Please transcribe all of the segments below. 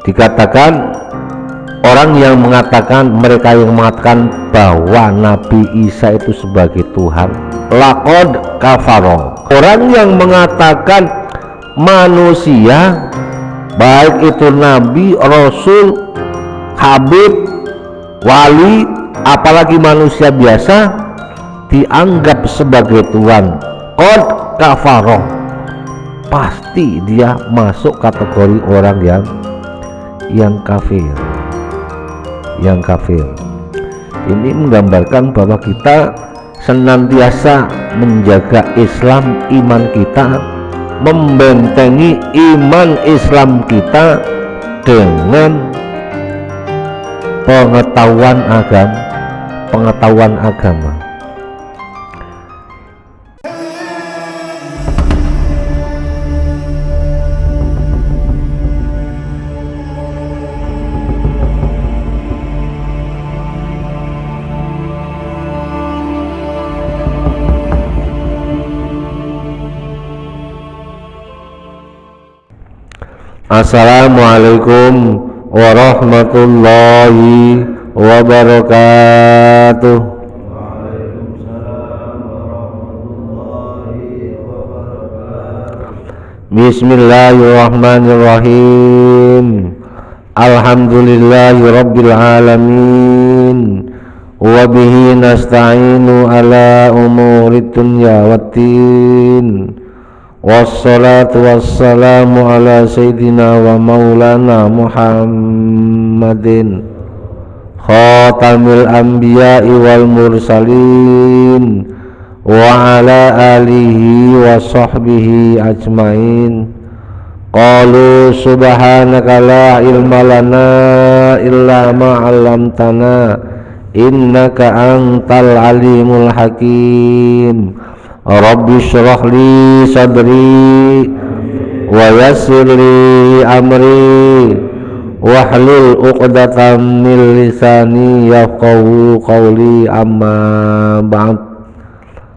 Dikatakan orang yang mengatakan, mereka yang mengatakan bahwa Nabi Isa itu sebagai Tuhan, laqad kafara. Orang yang mengatakan manusia, baik itu nabi, rasul, habib, wali, apalagi manusia biasa, dianggap sebagai Tuhan, qad kafara, pasti dia masuk kategori orang yang kafir. Ini menggambarkan bahwa kita senantiasa menjaga Islam, iman kita, membentengi iman Islam kita dengan pengetahuan agama. Assalamualaikum warahmatullahi wabarakatuh. Bismillahirrahmanirrahim. Alhamdulillahi rabbil alamin. Wa bihi nasta'inu ala umurid dunya waddin. Wassalatu wassalamu ala sayyidina wa maulana Muhammadin khatamil anbiya'i wal mursalin wa ala alihi wa sahbihi ajmain. Qalu subhanaka la ilma lana illa ma 'allamtana innaka antal alimul hakim. Rabbi shrah li sadri wa yassir li amri wahlul 'uqdatam min lisani yafqahu qawli, amma ba'd.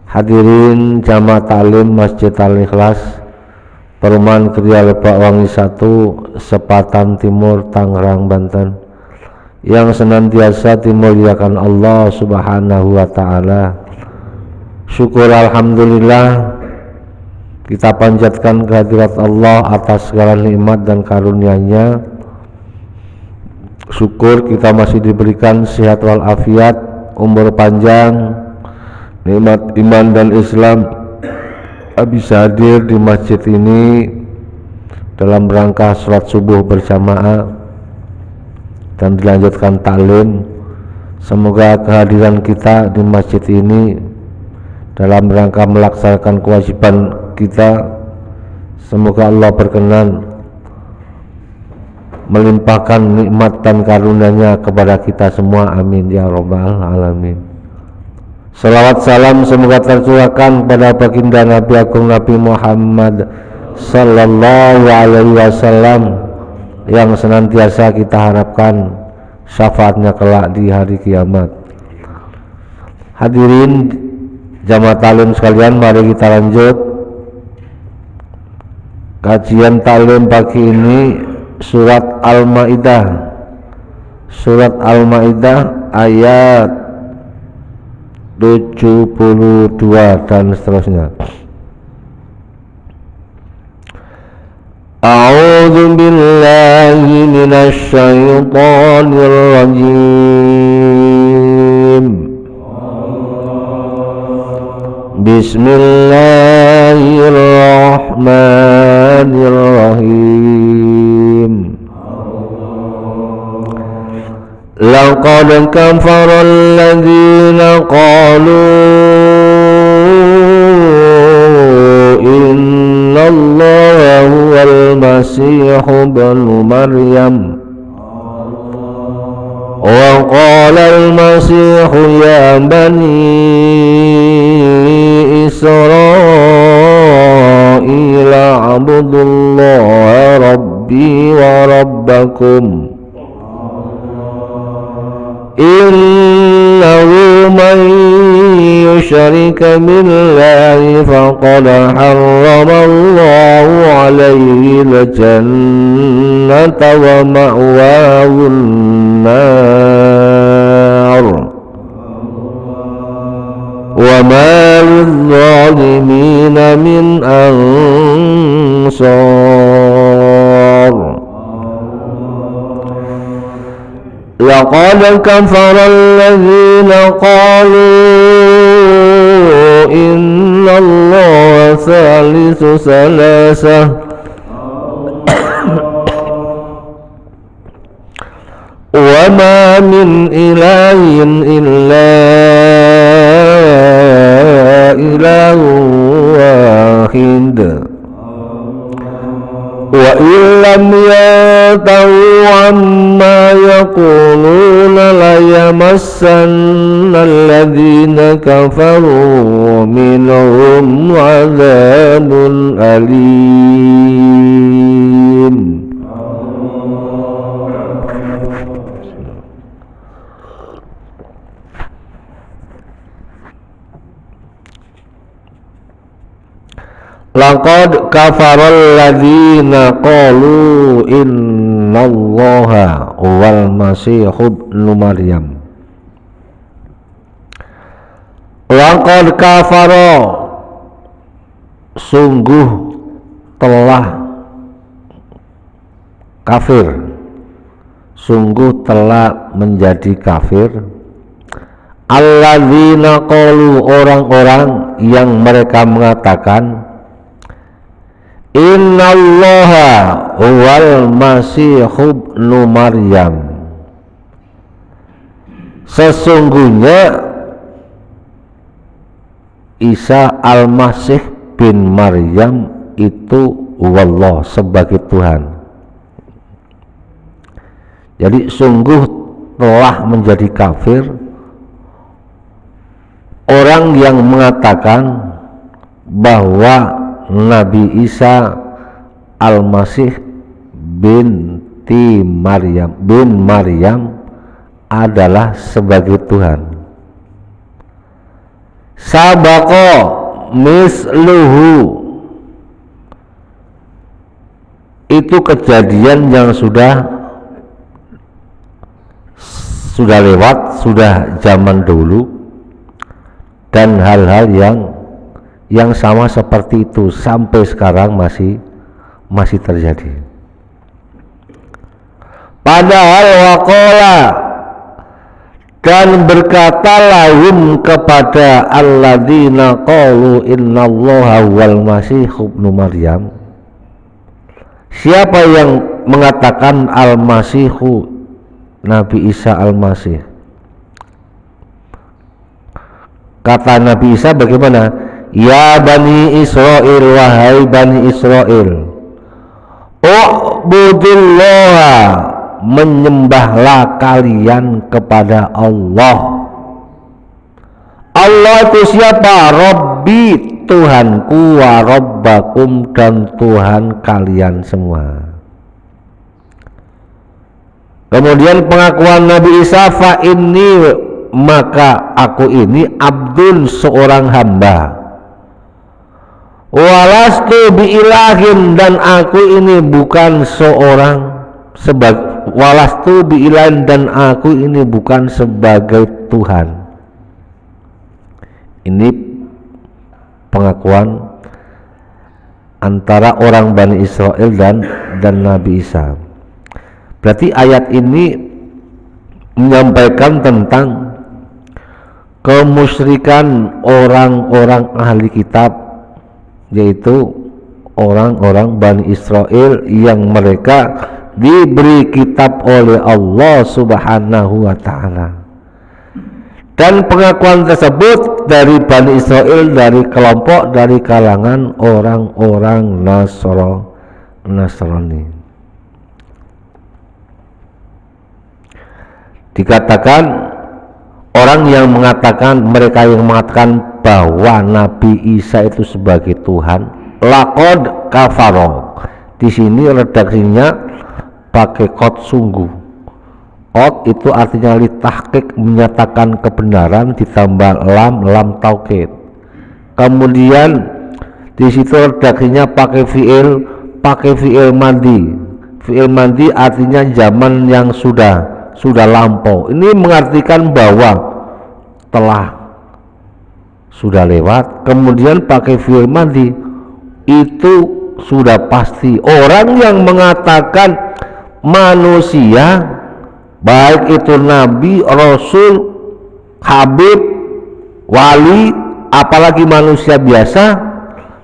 Hadirin jamaah taklim Masjid Al-Ikhlas, Perumahan Kriya Lebak Wangi 1, Sepatan Timur, Tangerang, Banten, yang senantiasa dimuliakan Allah Subhanahu wa ta'ala. Syukur alhamdulillah kita panjatkan kehadirat Allah atas segala nikmat dan karunia-Nya. Syukur kita masih diberikan sehat walafiat, umur panjang, nikmat iman dan Islam, bisa hadir di masjid ini dalam rangka sholat subuh berjamaah dan dilanjutkan taklim. Semoga kehadiran kita di masjid ini dalam rangka melaksanakan kewajiban kita, semoga Allah berkenan melimpahkan nikmat dan karunia-Nya kepada kita semua, amin ya rabbal alamin. Salawat salam semoga tercurahkan kepada baginda Nabi Agung Nabi Muhammad sallallahu alaihi wasallam, yang senantiasa kita harapkan syafaatnya kelak di hari kiamat. Hadirin jamaah taklim sekalian, mari kita lanjut kajian taklim pagi ini, surat Al-Maidah. Surat Al-Maidah ayat 72 dan seterusnya. A'udzu billahi minasy syaithanir rajim. Bismillahirrahmanirrahim. Laqad kafara alladhina qalu innallaha huwal masih ibnu Maryam wa qala al-masih ya bani Israil a'budullaha rabbi wa rabbakum innahu man يشرك بالله فقد حرم الله عليه الجنة ومأواه النار وما للظالمين من أنصار لقد كفر الذين قالوا إن الله ثالث ثلاثة وما من إله إلا إله واحد وإن لم ينتهوا عما يقولون ليمسن الذين كفروا منهم عذاب أليم. Laqad kafaral ladzina qalu innallaha wal masih ibnu Maryam. Laqad kafara, sungguh telah kafir, sungguh telah menjadi kafir alladzina qalu, orang-orang yang mereka mengatakan innallaha wal masih ibnu Maryam, sesungguhnya Isa al-Masih bin Maryam itu wallah, sebagai Tuhan. Jadi sungguh telah menjadi kafir orang yang mengatakan bahwa Nabi Isa al-Masih bin Maryam adalah sebagai Tuhan. Sabaqo misluhu, itu kejadian yang sudah lewat, sudah zaman dulu, dan hal-hal yang sama seperti itu sampai sekarang masih terjadi. Padahal waqala, dan berkata lahum kepada alladzina qalu innallaha wal masih ibnu Maryam, siapa yang mengatakan al-Masihu, Nabi Isa al-Masih. Kata Nabi Isa bagaimana? Ya Bani Israel, wahai Bani Israel, u'budullaha, menyembahlah kalian kepada Allah. Allah itu siapa? Rabbi, Tuhanku, wa rabbakum, dan Tuhan kalian semua. Kemudian pengakuan Nabi Isa, fa inni, maka aku ini abdun, seorang hamba, walastu biilahin, dan aku ini bukan seorang walastu biilahin, dan aku ini bukan sebagai Tuhan. Ini pengakuan antara orang Bani Israel dan Nabi Isa. Berarti ayat ini menyampaikan tentang kemusyrikan orang-orang ahli kitab, yaitu orang-orang Bani Israel yang mereka diberi kitab oleh Allah Subhanahu wa ta'ala. Dan pengakuan tersebut dari Bani Israel, dari kelompok, dari kalangan orang-orang Nasrani. Dikatakan orang yang mengatakan, mereka yang mengatakan bahwa Nabi Isa itu sebagai Tuhan, laqad kafaro. Di sini redaksinya pakai qad sungguh, Qad itu artinya li tahqiq, menyatakan kebenaran, ditambah lam taukid. Kemudian di situ redaksinya pakai fiil madi. Fiil madi artinya zaman yang sudah lampau. Ini mengartikan bahwa sudah lewat. Kemudian pakai fiil madi itu sudah pasti. Orang yang mengatakan manusia, baik itu nabi, rasul, habib, wali, apalagi manusia biasa,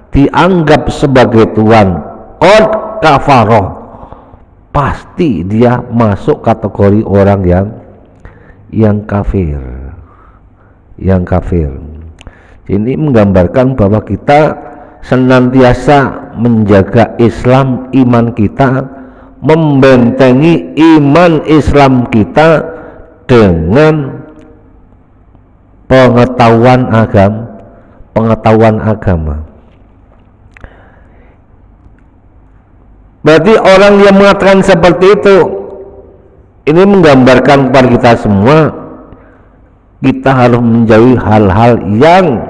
dianggap sebagai Tuhan, qad kafaroh, pasti dia masuk kategori orang yang kafir. Ini menggambarkan bahwa kita senantiasa menjaga Islam, iman kita, membentengi iman Islam kita dengan pengetahuan agama. Berarti orang yang mengatakan seperti itu, ini menggambarkan kepada kita semua, kita harus menjauhi hal-hal yang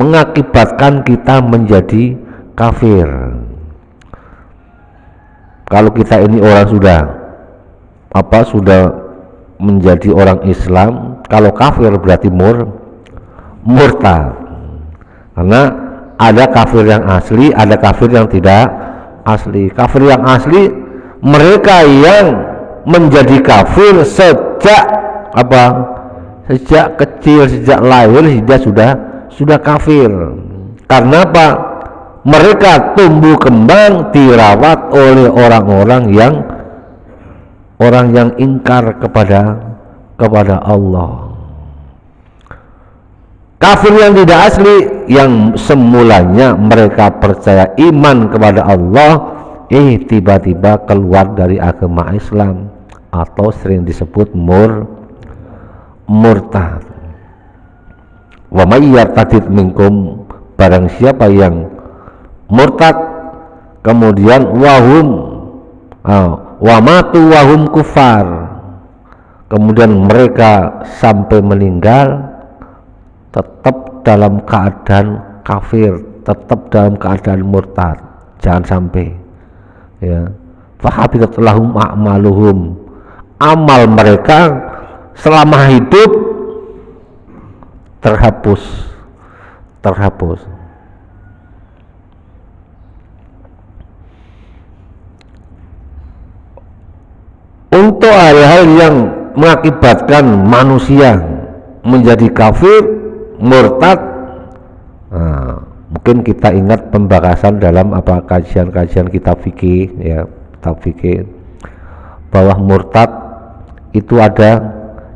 mengakibatkan kita menjadi kafir. Kalau kita ini orang sudah menjadi orang Islam, kalau kafir berarti murtad. Karena ada kafir yang asli, ada kafir yang tidak asli. Kafir yang asli mereka yang menjadi kafir sejak kecil, sejak lahir sudah kafir. Karena apa? Mereka tumbuh kembang dirawat oleh orang yang ingkar kepada Allah. Kafir yang tidak asli, yang semulanya mereka percaya iman kepada Allah, tiba-tiba keluar dari agama Islam, atau sering disebut murtad. Wa may yartadid minkum, barang siapa yang murtad kemudian wa matu wahum kufar, kemudian mereka sampai meninggal tetap dalam keadaan kafir, tetap dalam keadaan murtad, jangan sampai fahabitat lahum a'maluhum, amal mereka selama hidup terhapus. Untuk hal-hal yang mengakibatkan manusia menjadi kafir, murtad, mungkin kita ingat pembahasan dalam kajian-kajian kitab fikih, bahwa murtad itu ada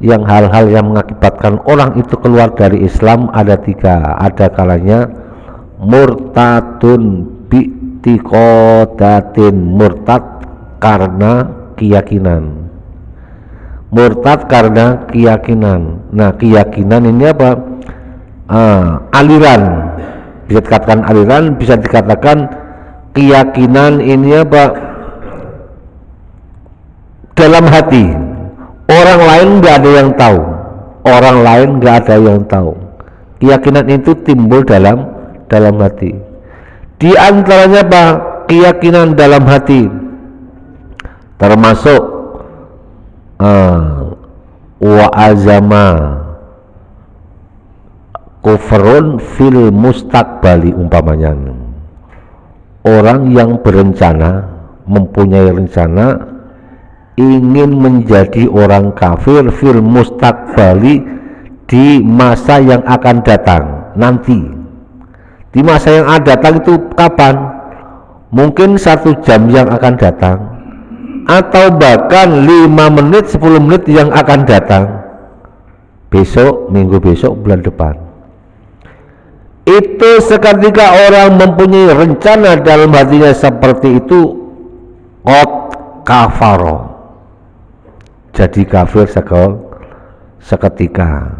yang hal-hal yang mengakibatkan orang itu keluar dari Islam ada 3. Ada kalanya murtadun bi'tiqadatin, murtad karena keyakinan. Nah, keyakinan ini apa? Aliran, bisa dikatakan aliran, bisa dikatakan keyakinan ini apa? Dalam hati. Orang lain nggak ada yang tahu. Keyakinan itu timbul dalam hati. Di antaranya apa? Keyakinan dalam hati termasuk wa azama kufrun fil mustaqbali, umpamanya orang yang berencana, mempunyai rencana ingin menjadi orang kafir fil mustaqbali, di masa yang akan datang nanti. Di masa yang akan datang itu kapan? Mungkin 1 jam yang akan datang, atau bahkan 5 menit, 10 menit yang akan datang, besok, minggu besok, bulan depan. Itu seketika orang mempunyai rencana dalam hatinya seperti itu, qad kafaro, jadi kafir seketika.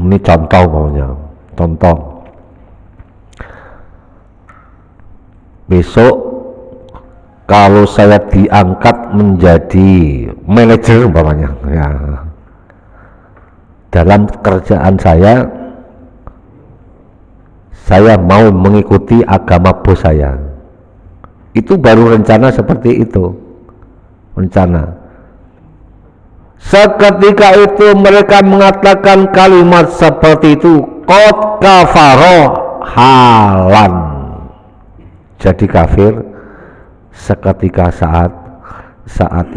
Ini contoh. Besok kalau saya diangkat menjadi manajer umpamanya ya, dalam kerjaan saya mau mengikuti agama bos saya, itu baru rencana seperti itu, rencana. Seketika itu mereka mengatakan kalimat seperti itu, qad kafaro halan, jadi kafir seketika saat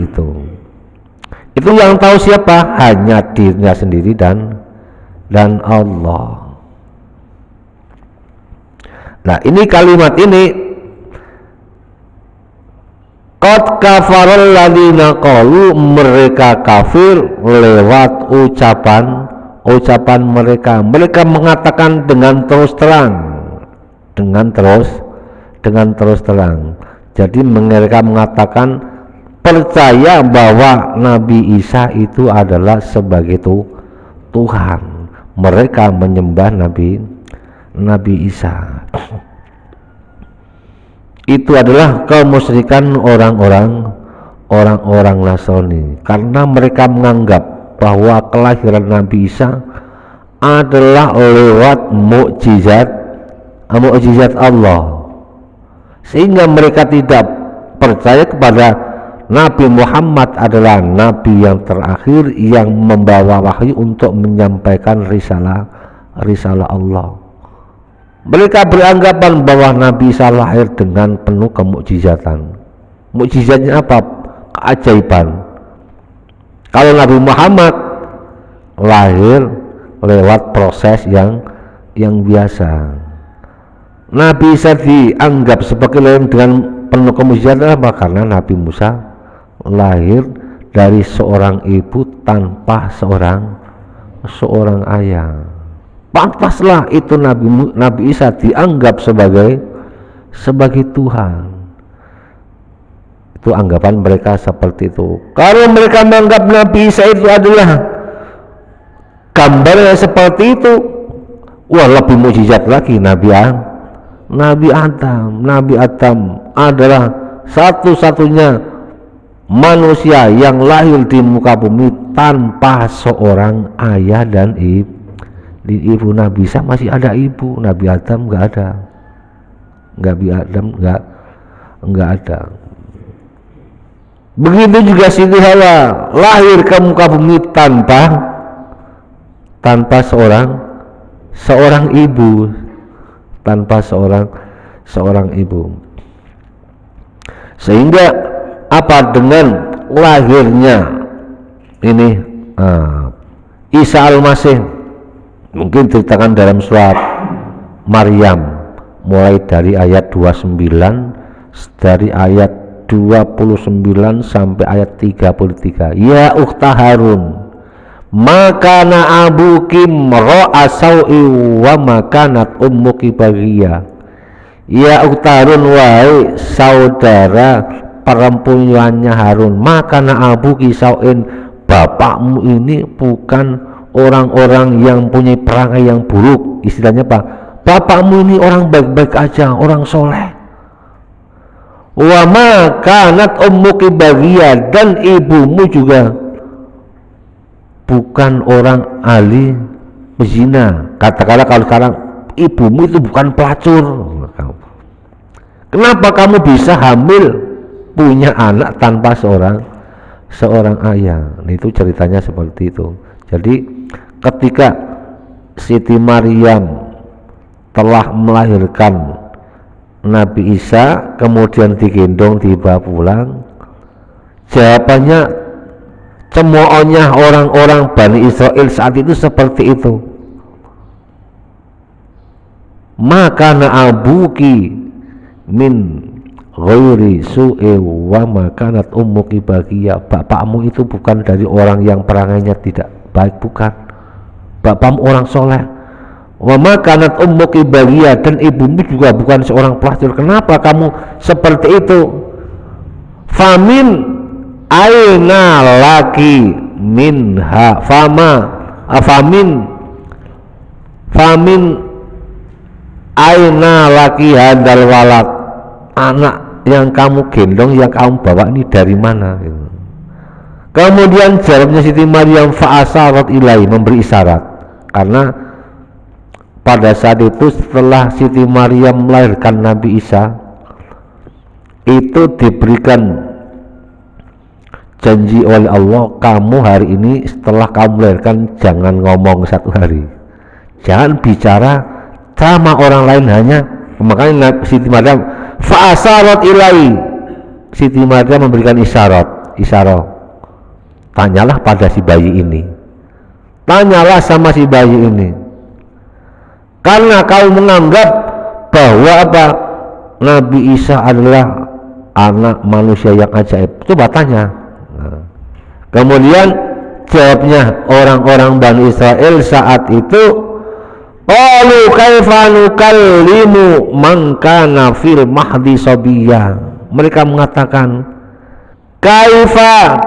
itu. Itu yang tahu siapa? Hanya dirinya sendiri dan Allah. Nah, ini kalimat ini, qad kafarul ladzina qalu, mereka kafir lewat ucapan mereka mengatakan dengan terus terang. Jadi mereka mengatakan percaya bahwa Nabi Isa itu adalah sebagai Tuhan. Mereka menyembah Nabi Isa. Itu adalah kemusyrikan orang-orang Nasrani, karena mereka menganggap bahwa kelahiran Nabi Isa adalah lewat mukjizat Allah, sehingga mereka tidak percaya kepada Nabi Muhammad adalah Nabi yang terakhir yang membawa wahyu untuk menyampaikan risalah Allah. Mereka beranggapan bahwa Nabi Isa lahir dengan penuh kemukjizatan. Mukjizatnya apa? Keajaiban. Kalau Nabi Muhammad lahir lewat proses yang biasa. Nabi Isa dianggap sebagai lahir dengan penuh kemukjizatan apa? Karena Nabi Musa lahir dari seorang ibu tanpa seorang ayah. Pantaslah itu Nabi Isa dianggap sebagai Tuhan. Itu anggapan mereka seperti itu. Kalau mereka menganggap Nabi Isa itu adalah gambarnya seperti itu, wah, lebih mukjizat lagi. Nabi Adam adalah satu-satunya manusia yang lahir di muka bumi tanpa seorang ayah dan ibu. Di ibu Nabi Isa masih ada ibu, Nabi Adam nggak ada. Begitu juga Siti Hawa lahir ke muka bumi tanpa seorang ibu, sehingga apa, dengan lahirnya ini Isa Al-Masih, mungkin ceritakan dalam surat Maryam mulai dari ayat 29, dari ayat 29 sampai ayat 33. Ya ukhta Harun, makana abuki ra'a sau'i wa makanat ummuki baghiya. Ya ukhta Harun, wahai saudara perempuannya Harun, makana abuki sau'in, bapakmu ini bukan orang-orang yang punya perangai yang buruk. Istilahnya apa? Bapakmu ini orang baik-baik aja, orang soleh. Wa ma kanat ummuki baghiya, dan ibumu juga bukan orang ahli zina. Katakanlah kalau sekarang ibumu itu bukan pelacur. Kenapa kamu bisa hamil punya anak tanpa seorang ayah? Nah, itu ceritanya seperti itu. Jadi ketika Siti Maryam telah melahirkan Nabi Isa, kemudian digendong dibawa pulang, jawabannya cemoohnya orang-orang Bani Israel saat itu seperti itu. Maka abuki min ghairi su'i wa makanat ummuki baghiya, bapakmu itu bukan dari orang yang perangainya tidak baik, bukan. Bapakmu orang soleh. Wa makanat ummuki baghiya, dan ibumu juga bukan seorang pelacur. Kenapa kamu seperti itu? Famin aina laki minha famin aina laki hadal walad, anak yang kamu gendong, yang kamu bawa ini dari mana? Gitu. Kemudian jawabnya Siti Maryam, fa'asarat ilai, memberi isyarat. Karena pada saat itu setelah Siti Maryam melahirkan Nabi Isa, itu diberikan janji oleh Allah, kamu hari ini setelah kamu melahirkan jangan ngomong satu hari, jangan bicara sama orang lain, hanya. Makanya Siti Maryam fa'asarat ilai, Siti Maryam memberikan isyarat, tanyalah pada si bayi ini, tanyalah sama si bayi ini, karena kau menganggap bahwa apa, Nabi Isa adalah anak manusia yang ajaib. Coba tanya. Nah, kemudian jawabnya orang-orang Bani Israel saat itu, qalu kaifa nukallimu man kana fil mahdi sabiyya. Mereka mengatakan, kaifa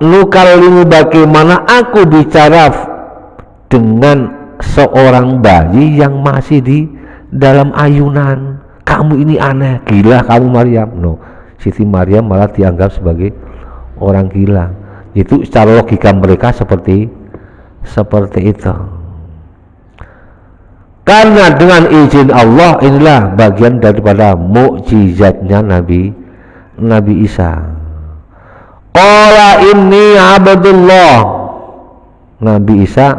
nukallimu, bagaimana aku bicara dengan seorang bayi yang masih di dalam ayunan. Kamu ini aneh, gila kamu Maryam. No, Siti Maryam malah dianggap sebagai orang gila. Itu secara logika mereka seperti itu. Karena dengan izin Allah, inilah bagian daripada mukjizatnya Nabi Isa. Qala inni abdullah. Nabi Isa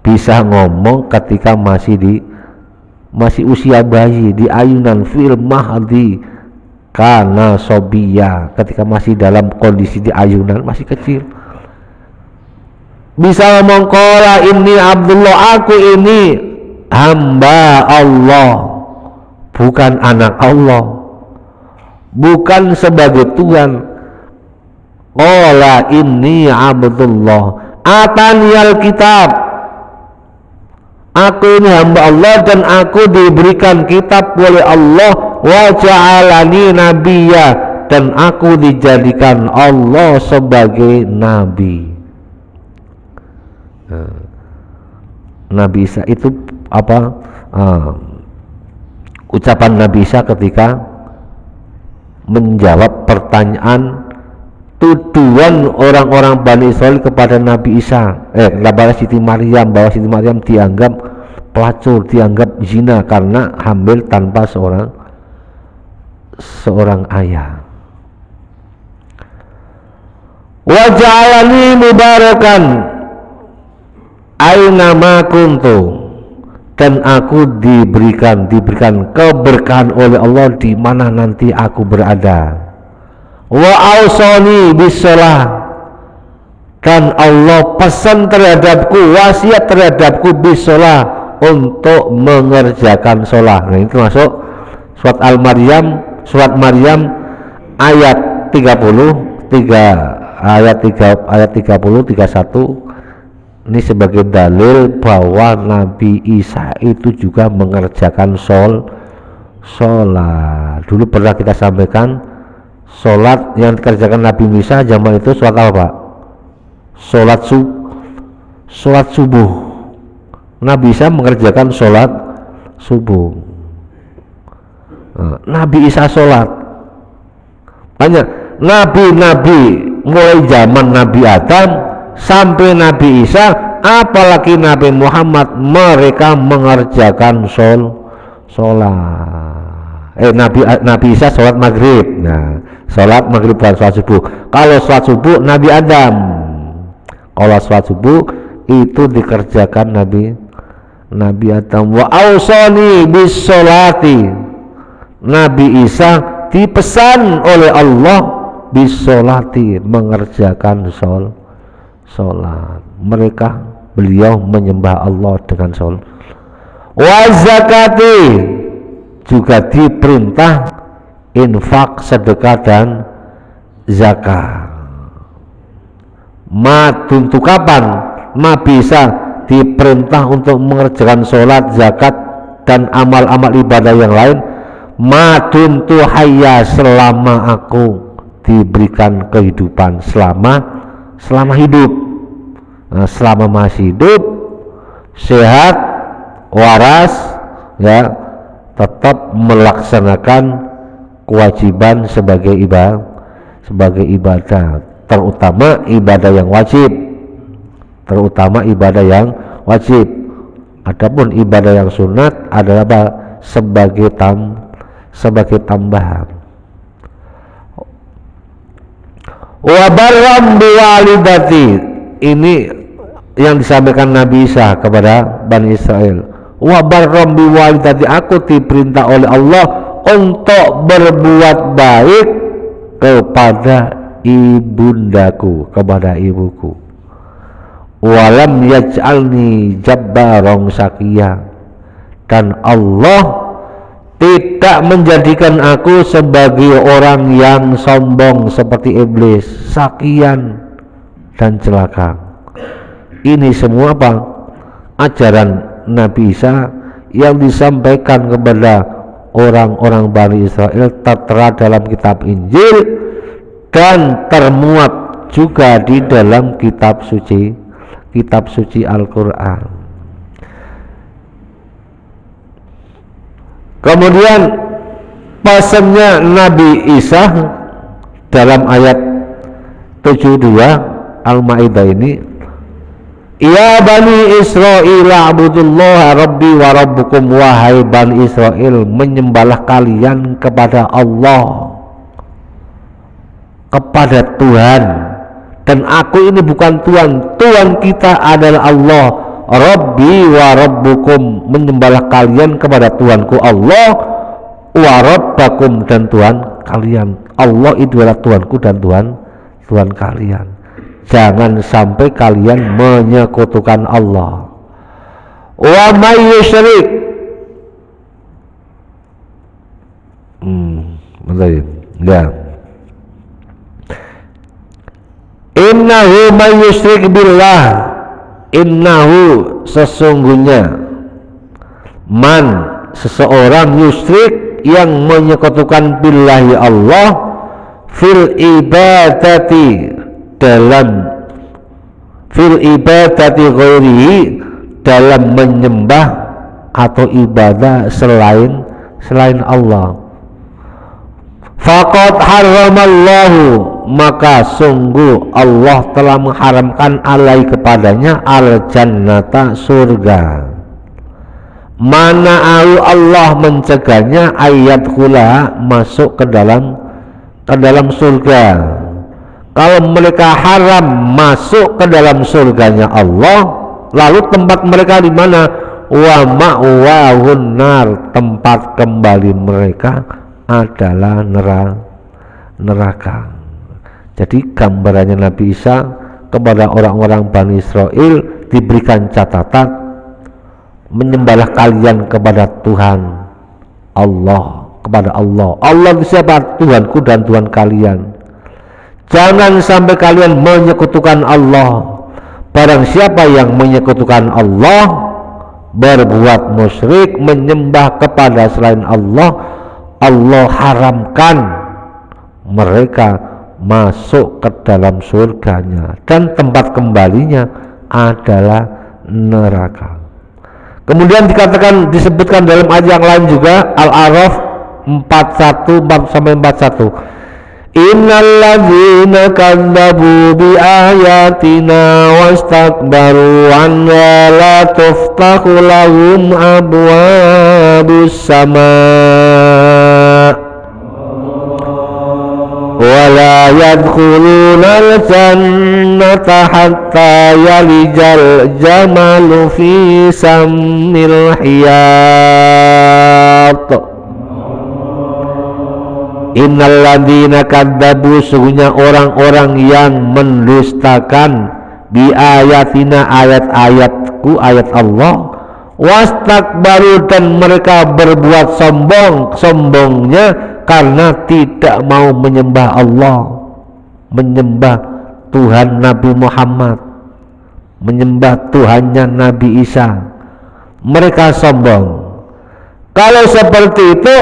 bisa ngomong ketika masih usia bayi di ayunan, fil mahdi kana sobiya, ketika masih dalam kondisi di ayunan, masih kecil, bisa ngomong qala inni abdullah, aku ini hamba Allah, bukan anak Allah, bukan sebagai Tuhan. Qala inni abdullah ataniyal kitab, aku ini hamba Allah dan aku diberikan kitab oleh Allah, wa ja'alani nabiyya, dan aku dijadikan Allah sebagai nabi. Nabi Isa itu apa? Ucapan Nabi Isa ketika menjawab pertanyaan tuduhan orang-orang Bani Israel kepada Nabi Isa, kepada Siti Maryam, bahwa Siti Maryam dianggap pelacur, dianggap zina karena hamil tanpa seorang ayah. Wa ja'alani mubarakan aina ma kuntu, dan aku diberikan keberkahan oleh Allah di mana nanti aku berada. Wa ausani bisalah, dan Allah pesan terhadapku, wasiat terhadapku bisalah, untuk mengerjakan sholat. Nah, itu masuk surat surat Maryam ayat 30, ayat 31. Ini sebagai dalil bahwa Nabi Isa itu juga mengerjakan sholat. Dulu pernah kita sampaikan, sholat yang dikerjakan Nabi Isa zaman itu sholat apa Pak? Sholat subuh. Nabi Isa mengerjakan sholat subuh. Nabi Isa sholat. Banyak nabi-nabi mulai zaman Nabi Adam sampai Nabi Isa, apalagi Nabi Muhammad, mereka mengerjakan sholat. Nabi Isa sholat maghrib. Nah, sholat maghrib dan sholat subuh. Kalau sholat subuh Nabi Adam, kalau sholat subuh itu dikerjakan Nabi Adam. Wa ausani bis sholati, Nabi Isa dipesan oleh Allah bis sholati, mengerjakan sholat. Beliau menyembah Allah dengan sholat. Wa zakati, juga diperintah infak, sedekah dan zakat. Untuk kapan Nabi Isa diperintah untuk mengerjakan sholat, zakat dan amal-amal ibadah yang lain? Maduntu hayya, selama aku diberikan kehidupan, selama hidup. Nah, selama masih hidup, sehat, waras, ya, tetap melaksanakan kewajiban sebagai ibadah, terutama ibadah yang wajib. Adapun ibadah yang sunat adalah apa? sebagai tambahan. Wa barram biwalidati, ini yang disampaikan Nabi Isa kepada Bani Israel. Wa barram biwalidati, aku diperintah oleh Allah untuk berbuat baik kepada ibundaku, kepada ibuku. Walam yaj'alni jabbarong syaqiya, dan Allah tidak menjadikan aku sebagai orang yang sombong seperti iblis, sakian dan celaka. Ini semua apa? Ajaran Nabi Isa yang disampaikan kepada orang-orang Bani Israel, tertera dalam kitab Injil dan termuat juga di dalam kitab suci Al-Quran. Kemudian pesannya Nabi Isa dalam ayat 72 Al-Maidah ini, ya Bani Israel a'budullaha rabbi wa rabbukum, wahai Bani Israel, menyembahlah kalian kepada Allah, kepada Tuhan, dan aku ini bukan Tuhan, Tuhan kita adalah Allah. Rabbi wa rabbukum, menyembahlah kalian kepada Tuhanku Allah, wa rabbakum, dan Tuhan kalian. Allah itu adalah Tuhanku dan Tuhan kalian. Jangan sampai kalian menyekutukan Allah. Wa may yusyrik, ya. Innahu may yusyrik billah, innahu sesungguhnya, man seseorang, yusyrik yang menyekutukan billahi Allah, fil ibadati ghairihi, dalam menyembah atau ibadah selain Allah, faqad haramallahu, maka sungguh Allah telah mengharamkan alai kepadanya al-jannata, surga. Mana Allah mencegahnya ayat khula, masuk ke dalam surga. Kalau mereka haram masuk ke dalam surganya Allah, lalu tempat mereka di mana? Wa ma'wahun nar, tempat kembali mereka adalah neraka. Jadi gambarannya Nabi Isa kepada orang-orang Bani Israel diberikan catatan, menyembahlah kalian kepada Tuhan Allah, kepada Allah. Allah itu siapa? Tuhanku dan Tuhan kalian. Jangan sampai kalian menyekutukan Allah. Barang siapa yang menyekutukan Allah, berbuat musyrik, menyembah kepada selain Allah, Allah haramkan mereka masuk ke dalam surganya, dan tempat kembalinya adalah neraka. Kemudian disebutkan dalam ayat yang lain juga, Al-A'raf 41-41, innal ladzina kadzabu bi ayatina wastakbaru anha la tuftahu lahum abwabus sama' wala yadkhuluna al-jannata hatta yalijal jamalu fi sammil hiyat. Innal ladzina kadzabu, sesungguhnya orang-orang yang mendustakan bi ayatina, ayat-ayatku, ayat Allah, wastakbaru, dan mereka berbuat sombongnya karena tidak mau menyembah Allah, menyembah Tuhan Nabi Muhammad, menyembah Tuhannya Nabi Isa. Mereka sombong. Kalau seperti itu,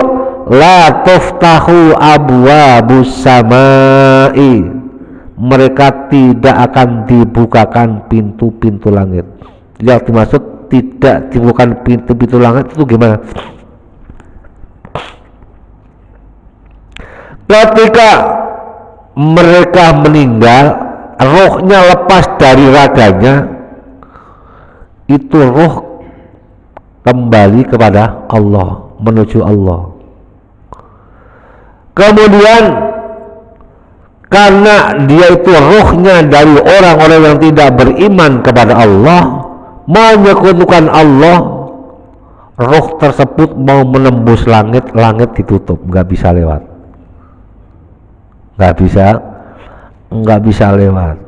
la tuftahu abwabus samai, mereka tidak akan dibukakan pintu-pintu langit. Yang dimaksud tidak dibukakan pintu-pintu langit itu gimana? Ketika mereka meninggal, rohnya lepas dari raganya, itu roh kembali kepada Allah, menuju Allah. Kemudian karena dia itu rohnya dari orang-orang yang tidak beriman kepada Allah, menyekutukan Allah, roh tersebut mau menembus langit, langit ditutup, nggak bisa lewat, nggak bisa lewat.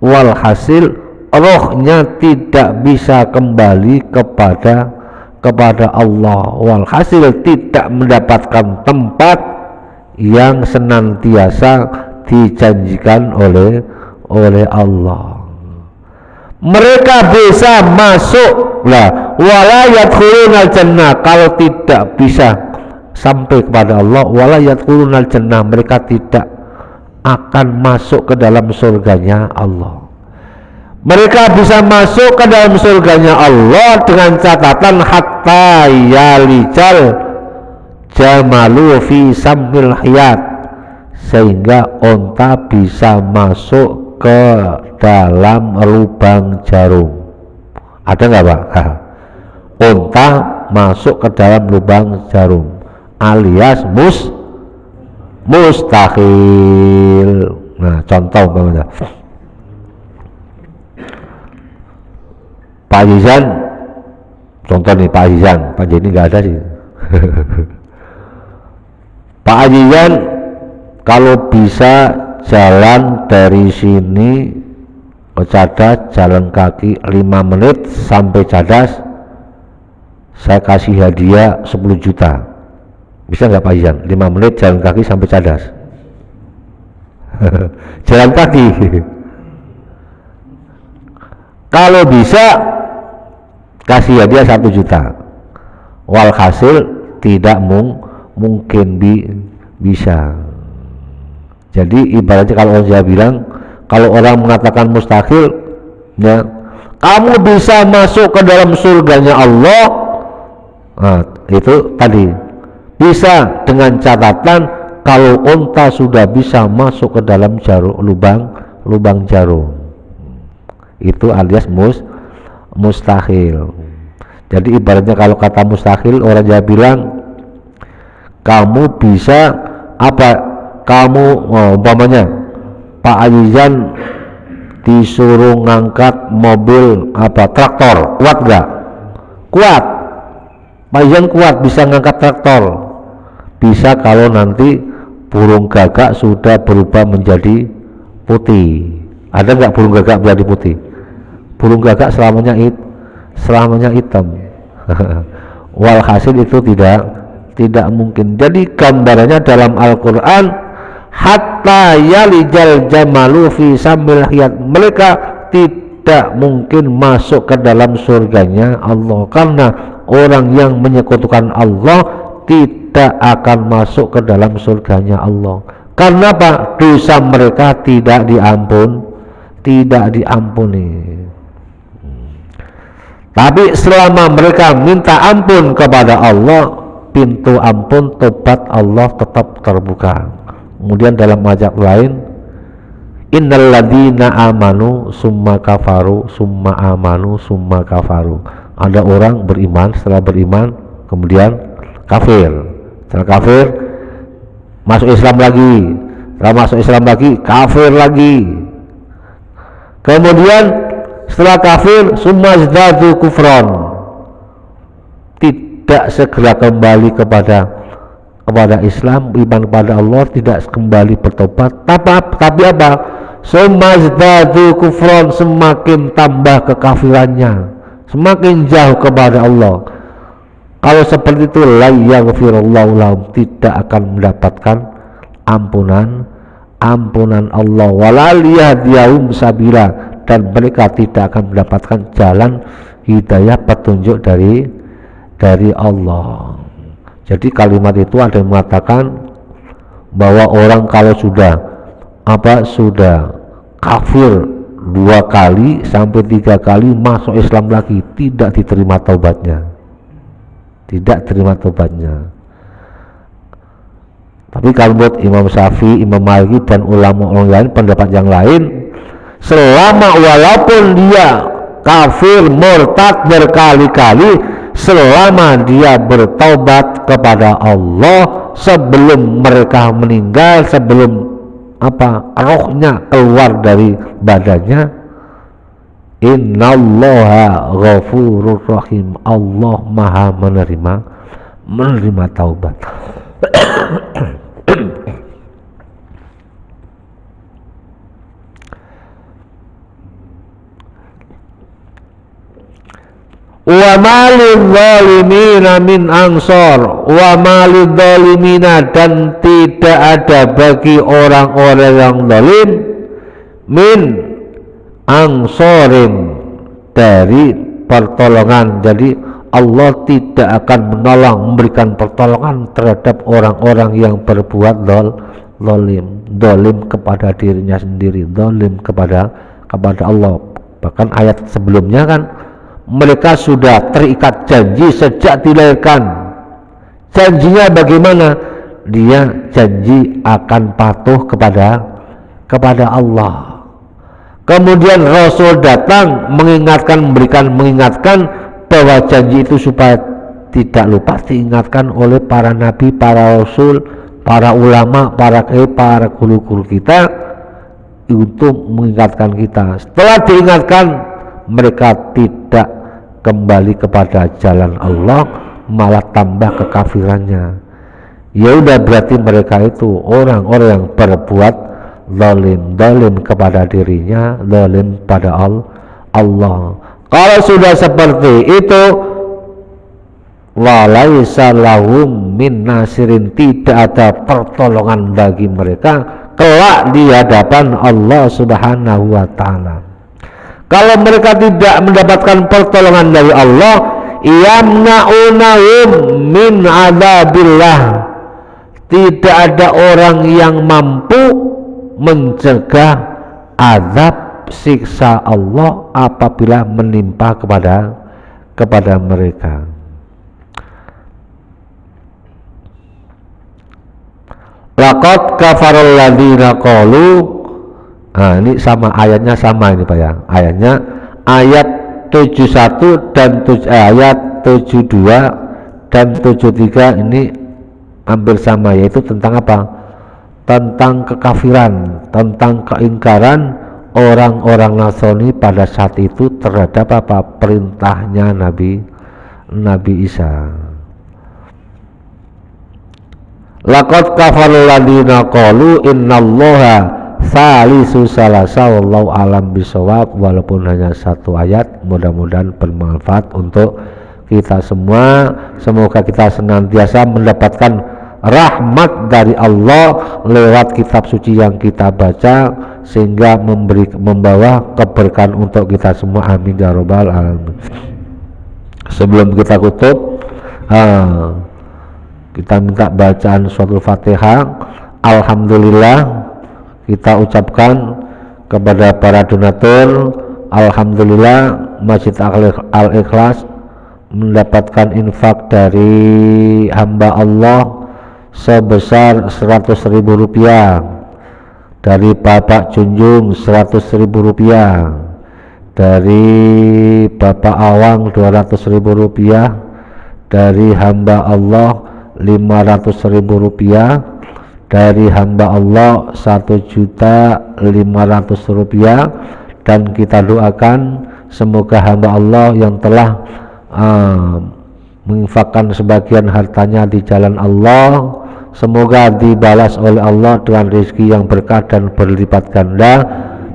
Walhasil rohnya tidak bisa kembali kepada Allah. Walhasil tidak mendapatkan tempat yang senantiasa dijanjikan oleh Allah. Mereka bisa masuk lah, wala yadkhulunal jannah, kalau tidak bisa sampai kepada Allah, wala yadkhulunal jannah, mereka tidak akan masuk ke dalam surganya Allah. Mereka bisa masuk ke dalam surganya Allah dengan catatan hatta yalijal jamalu fi sambil hayat, sehingga onta bisa masuk ke dalam lubang jarum. Ada nggak Pak? Onta masuk ke dalam lubang jarum alias mustahil. Nah, contoh umpamanya Pak Yizan, contoh nih Pak Yizan, Pak Jenny nggak ada sih. Pak Yizan kalau bisa jalan dari sini ke Cadas, jalan kaki 5 menit sampai Cadas, saya kasih hadiah 10 juta. Bisa nggak Pak Yizan? 5 menit jalan kaki sampai Cadas. Jalan kaki. Kalau bisa kasih hadiah 1 juta. Walhasil tidak mungkin bisa. Jadi ibaratnya kalau saya bilang, kalau orang mengatakan mustahil, ya, kamu bisa masuk ke dalam surganya Allah, nah, itu tadi bisa dengan catatan kalau unta sudah bisa masuk ke dalam lubang jarum, itu alias mustahil. Jadi ibaratnya kalau kata mustahil, orang Jawa bilang kamu bisa apa, kamu umpamanya Pak Ayizan disuruh ngangkat mobil traktor, kuat gak? Kuat. Pak Ayizan kuat, bisa ngangkat traktor. Bisa kalau nanti burung gagak sudah berubah menjadi putih. Ada nggak burung gagak menjadi putih? Burung gagak selamanya hitam. Walhasil itu tidak mungkin. Jadi gambarannya dalam Al-Quran, hatta yalijal jamalu fi sambil hayat, mereka tidak mungkin masuk ke dalam surganya Allah, karena orang yang menyekutukan Allah tidak akan masuk ke dalam surganya Allah. Karena apa? Dosa mereka tidak diampuni. Tapi selama mereka minta ampun kepada Allah, pintu ampun tobat Allah tetap terbuka. Kemudian dalam ayat lain, innal ladzina amanu summa kafaru summa amanu summa kafaru. Ada orang beriman, setelah beriman kemudian kafir. Setelah kafir masuk Islam lagi. Setelah masuk Islam lagi kafir lagi. Kemudian setelah kafir summa zdadu kufron, tidak segera kembali kepada Islam, iman kepada Allah, tidak kembali bertobat. Tapi apa? Summa zdadu kufron, semakin tambah kekafirannya, semakin jauh kepada Allah. Kalau seperti itu, la yaghfirullahu lahum, tidak akan mendapatkan ampunan Allah, wala liyahdiyahum sabila, dan mereka tidak akan mendapatkan jalan hidayah, petunjuk dari Allah. Jadi kalimat itu ada yang mengatakan bahwa orang kalau sudah kafir 2 kali sampai 3 kali masuk Islam lagi, tidak diterima taubatnya. Tapi kalau buat Imam Syafi'i, Imam Maliki dan ulama orang lain, pendapat yang lain, selama walaupun dia kafir murtad berkali-kali, selama dia bertaubat kepada Allah sebelum mereka meninggal, sebelum rohnya keluar dari badannya, innallaha ghafurur rahim, Allah maha menerima taubat. Wa malil zalimina min ansor, wa malil zalimina, dan tidak ada bagi orang-orang yang zalim min angsorin, dari pertolongan. Jadi Allah tidak akan menolong, memberikan pertolongan terhadap orang-orang yang berbuat zalim kepada dirinya sendiri, zalim kepada Allah. Bahkan ayat sebelumnya kan, mereka sudah terikat janji sejak dilahirkan. Janjinya bagaimana? Dia janji akan patuh kepada Allah. Kemudian Rasul datang mengingatkan bahwa janji itu supaya tidak lupa diingatkan oleh para nabi, para rasul, para ulama, para guru-guru kita, untuk mengingatkan kita. Setelah diingatkan, mereka tidak kembali kepada jalan Allah, malah tambah kekafirannya. Ya udah, berarti mereka itu orang-orang yang berbuat zalim kepada dirinya, zalim pada Allah. Kalau sudah seperti itu, walaisa lahum min nasirin, tidak ada pertolongan bagi mereka kelak di hadapan Allah Subhanahu wa ta'ala. Kalau mereka tidak mendapatkan pertolongan dari Allah, yamna'unahum min adzabillah, tidak ada orang yang mampu mencegah azab siksa Allah apabila menimpa kepada mereka. Laqad kafarul ladzina qalu. Nah, ini sama ayatnya, sama ini Pak ya. Ayatnya ayat 71 dan ayat 72 dan 73 ini hampir sama, yaitu tentang apa? Tentang kekafiran, tentang keingkaran orang-orang Nasrani pada saat itu terhadap perintahnya Nabi Isa. Laqad kafarul ladzina qalu innallaha salisu salasa, wallahu alam bisawab. Walaupun hanya satu ayat, mudah-mudahan bermanfaat untuk kita semua. Semoga kita senantiasa mendapatkan rahmat dari Allah lewat kitab suci yang kita baca, sehingga membawa keberkahan untuk kita semua. Amin ya rabbal alamin. Sebelum kita tutup, kita minta bacaan suratul Fatihah. Alhamdulillah kita ucapkan kepada para donatur, alhamdulillah Masjid Al-Ikhlas mendapatkan infak dari hamba Allah sebesar 100.000 rupiah, dari Bapak Junjung 100.000 rupiah, dari Bapak Awang 200.000 rupiah, dari hamba Allah 500.000 rupiah, dari hamba Allah 1.500.000 rupiah. Dan kita doakan semoga hamba Allah yang telah menginfakkan sebagian hartanya di jalan Allah, semoga dibalas oleh Allah dengan rezeki yang berkah dan berlipat ganda.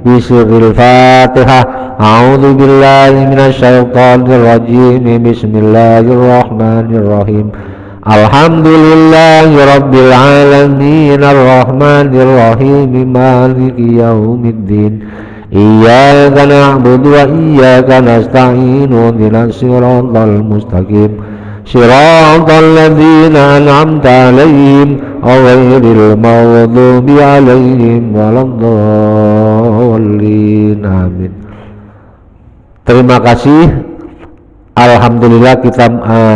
Bismillahirrahmanirrahim. Fatihah. A'udzu billahi minasyaitonir rajim. Bismillahirrahmanirrahim. Alhamdulillahi rabbil alamin, arrahmanirrahim, maliki yaumiddin. Iyyaka na'budu wa iyyaka nasta'in, ihdinas siratal mustaqim, siratal ladzina an'amta 'alaihim ghairil maghdubi 'alaihim waladdallin. Amin. Terima kasih. Alhamdulillah kita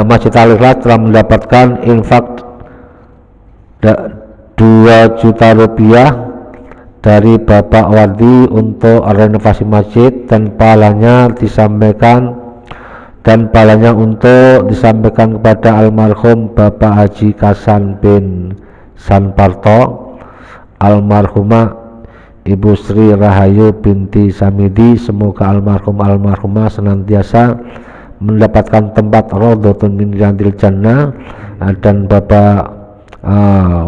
Masjid Al-Ikhlas telah mendapatkan infak 2 juta rupiah dari Bapak Wadi untuk renovasi masjid, dan pahalanya untuk disampaikan kepada almarhum Bapak Haji Kasan bin Sanparto, almarhumah Ibu Sri Rahayu binti Samidi. Semoga almarhumah senantiasa mendapatkan tempat raudhatun min riyadil jannah, dan Bapak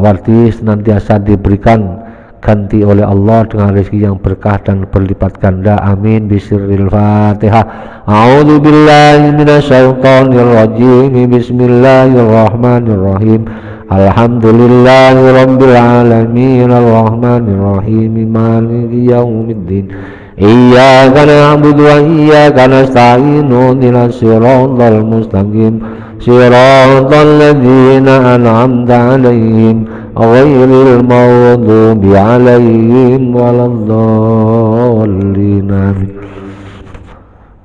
Wardi senantiasa diberikan ganti oleh Allah dengan rezeki yang berkah dan berlipat ganda. Amin. Bismillahirrahmanirrahim. Fatihah. A'udzu billahi minasyaitonir rajim. Bismillahirrahmanirrahim. Alhamdulillahirabbil alamin arrahmanir rahim maliki yaumiddin. Iyyaka na'budu wa iyyaka nasta'in ihdinas siratal mustaqim siratal ladzina an'amta 'alaihim ghairil maghdubi 'alaihim waladdallin.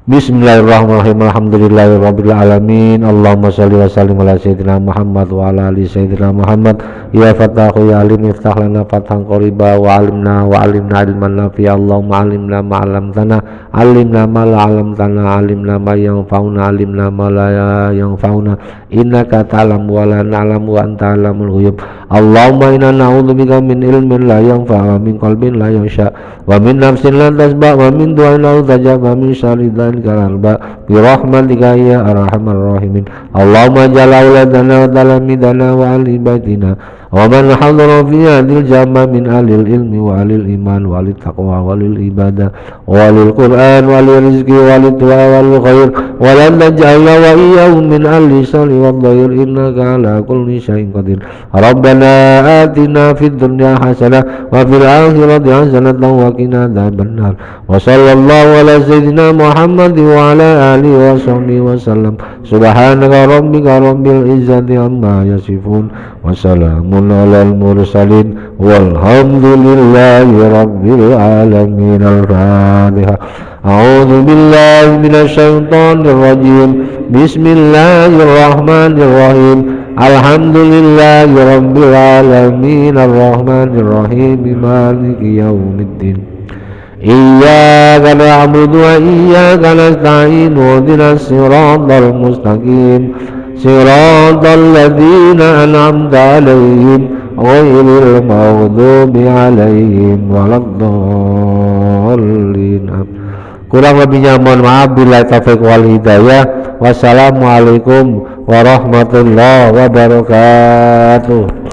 Bismillahirrahmanirrahim. Alhamdulillahirabbil alamin. Allahumma shalli wa sallim ala sayyidina Muhammad wa ala ali sayyidina Muhammad. Ya Fatahu ya Alim iftah lana fathan qariba wa alimna ilman nafi'a. Allahumma alimna ma 'allamtana, alimna ma la 'allamtana, alimna ma yanfa'una, alimna ma la yanfa'una. Innaka ta'lamu wa la na'lamu wa anta 'alamul ghuyub. Allahumma inna na'udzubika min ilmin la yanfa' wa min qalbin la yakhsha wa min nafsin la tasba' wa min du'ain la yustajab wa min syarri karba bi rahmatika ya arhamar rahimin. Allahumma ja'al auladana wa talamidana wa ahli baitina wa man hadara fi hadhil jama' min alil ilmi wa alil iman wa alil taqwa wa alil ibadah wa alil quran wa alil rizqi wa alil du'a wa alil khair wa la naj'alna wa iyyahum min ahli sali wa dhair innaka ala kulli syai'in qadir. Rabbana atina fid dunya hasanah wa fil akhirati hasanah wa qina adzabannar. Wa sallallahu ala sayyidina Muhammad wa ala alihi wa sahbihi wa sallam. Subhanaka rabbika rabbil izzati amma yasifun wa salamun alal mursalin walhamdulillahi rabbil alamin. Al-Fatihah. A'udzu billahi minasy syaithanir rajim. Bismillahirrahmanirrahim. Alhamdulillahi rabbil alamin arrahmanir rahim maliki yaumiddin. Iyyaka na'budu wa iyyaka nasta'in ihdinas siratal mustaqim siratal ladzina an'amta 'alaihim ghairil maghdubi 'alaihim waladdallin. Kurang lebihnya mohon maaf. Billahi taufiq wal hidayah. Wassalamualaikum warahmatullahi wabarakatuh.